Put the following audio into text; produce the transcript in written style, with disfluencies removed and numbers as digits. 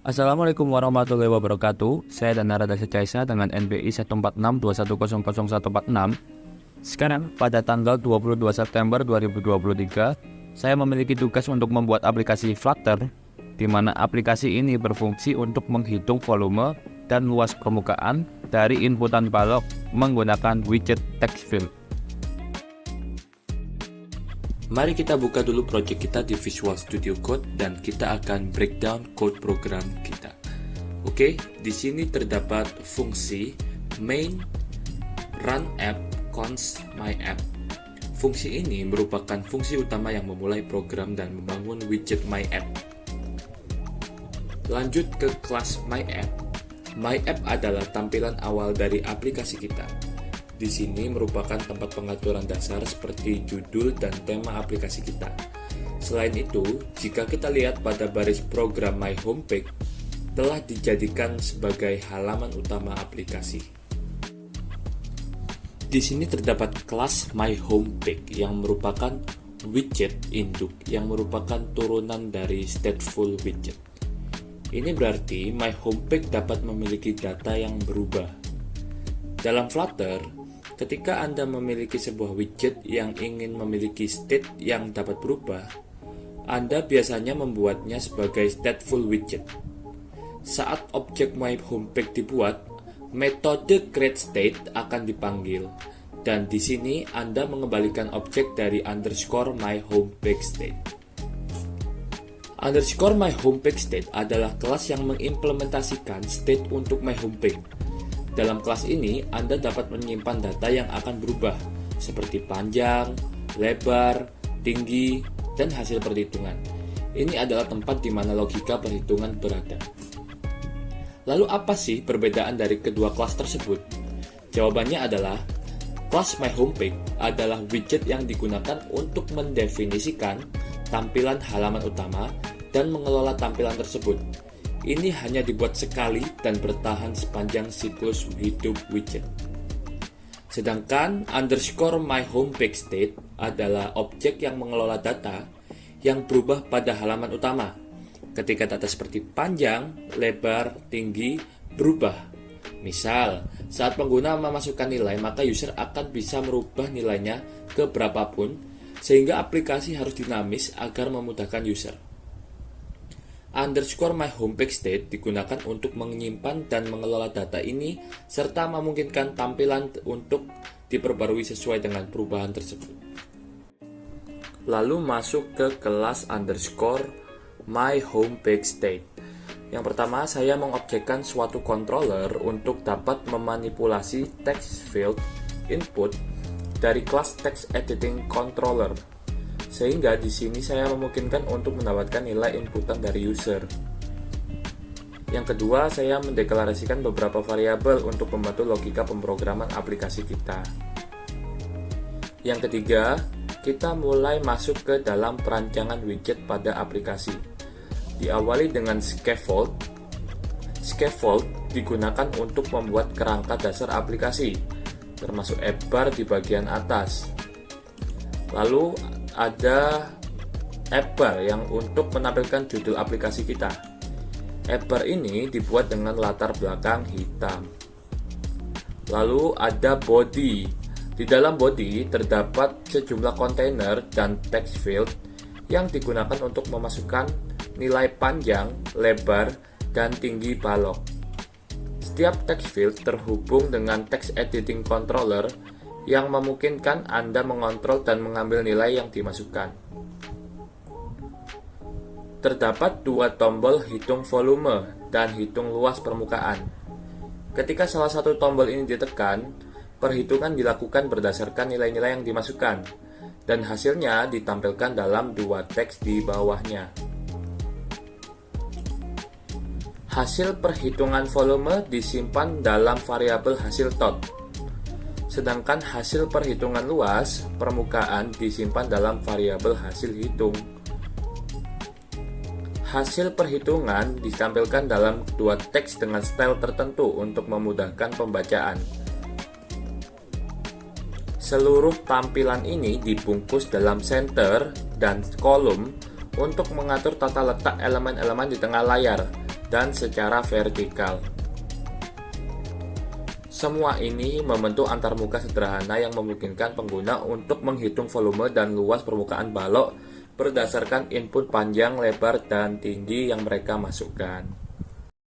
Assalamualaikum warahmatullahi wabarakatuh. Saya dan Narada Secaisa dengan NBI 146210146. Sekarang pada tanggal 22 September 2023, saya memiliki tugas untuk membuat aplikasi Flutter, di mana aplikasi ini berfungsi untuk menghitung volume dan luas permukaan dari inputan balok menggunakan widget text field. Mari kita buka dulu project kita di Visual Studio Code dan kita akan breakdown code program kita. Oke, di sini terdapat fungsi main run app const my app. Fungsi ini merupakan fungsi utama yang memulai program dan membangun widget my app. Lanjut ke kelas my app. My app adalah tampilan awal dari aplikasi kita. Di sini merupakan tempat pengaturan dasar seperti judul dan tema aplikasi kita. Selain itu, jika kita lihat pada baris program My Homepage, telah dijadikan sebagai halaman utama aplikasi. Di sini terdapat kelas My Homepage yang merupakan widget induk yang merupakan turunan dari stateful widget. Ini berarti My Homepage dapat memiliki data yang berubah. Dalam Flutter, ketika Anda memiliki sebuah widget yang ingin memiliki state yang dapat berubah, Anda biasanya membuatnya sebagai stateful widget. Saat objek My Homepage dibuat, metode createState akan dipanggil, dan di sini Anda mengembalikan objek dari underscore My Homepage state. Underscore My Homepage state adalah kelas yang mengimplementasikan state untuk My Homepage. Dalam kelas ini, Anda dapat menyimpan data yang akan berubah, seperti panjang, lebar, tinggi, dan hasil perhitungan. Ini adalah tempat di mana logika perhitungan berada. Lalu apa sih perbedaan dari kedua kelas tersebut? Jawabannya adalah, kelas My Homepage adalah widget yang digunakan untuk mendefinisikan tampilan halaman utama dan mengelola tampilan tersebut. Ini hanya dibuat sekali dan bertahan sepanjang siklus hidup widget. Sedangkan underscore My Homepage state adalah objek yang mengelola data yang berubah pada halaman utama. Ketika data seperti panjang, lebar, tinggi berubah. Misal, saat pengguna memasukkan nilai, maka user akan bisa merubah nilainya ke berapapun, sehingga aplikasi harus dinamis agar memudahkan user. Underscore My Homepage state digunakan untuk menyimpan dan mengelola data ini serta memungkinkan tampilan untuk diperbarui sesuai dengan perubahan tersebut. Lalu masuk ke kelas underscore My Homepage state. Yang pertama, saya mengobjekkan suatu controller untuk dapat memanipulasi text field input dari kelas text editing controller. Sehingga di sini saya memungkinkan untuk mendapatkan nilai inputan dari user. Yang kedua, saya mendeklarasikan beberapa variabel untuk membantu logika pemrograman aplikasi kita. Yang ketiga, kita mulai masuk ke dalam perancangan widget pada aplikasi. Diawali dengan scaffold. Scaffold digunakan untuk membuat kerangka dasar aplikasi, termasuk app bar di bagian atas. Lalu ada app bar yang untuk menampilkan judul aplikasi kita. App bar ini dibuat dengan latar belakang hitam. Lalu ada body. Di dalam body terdapat sejumlah kontainer dan text field yang digunakan untuk memasukkan nilai panjang, lebar, dan tinggi balok. Setiap text field terhubung dengan text editing controller yang memungkinkan Anda mengontrol dan mengambil nilai yang dimasukkan. Terdapat dua tombol hitung volume dan hitung luas permukaan. Ketika salah satu tombol ini ditekan, perhitungan dilakukan berdasarkan nilai-nilai yang dimasukkan, dan hasilnya ditampilkan dalam dua teks di bawahnya. Hasil perhitungan volume disimpan dalam variabel hasil tot. Sedangkan hasil perhitungan luas permukaan disimpan dalam variabel hasil hitung. Hasil perhitungan ditampilkan dalam dua teks dengan style tertentu untuk memudahkan pembacaan. Seluruh tampilan ini dibungkus dalam center dan kolom untuk mengatur tata letak elemen-elemen di tengah layar, dan secara vertikal. Semua ini membentuk antarmuka sederhana yang memungkinkan pengguna untuk menghitung volume dan luas permukaan balok berdasarkan input panjang, lebar, dan tinggi yang mereka masukkan.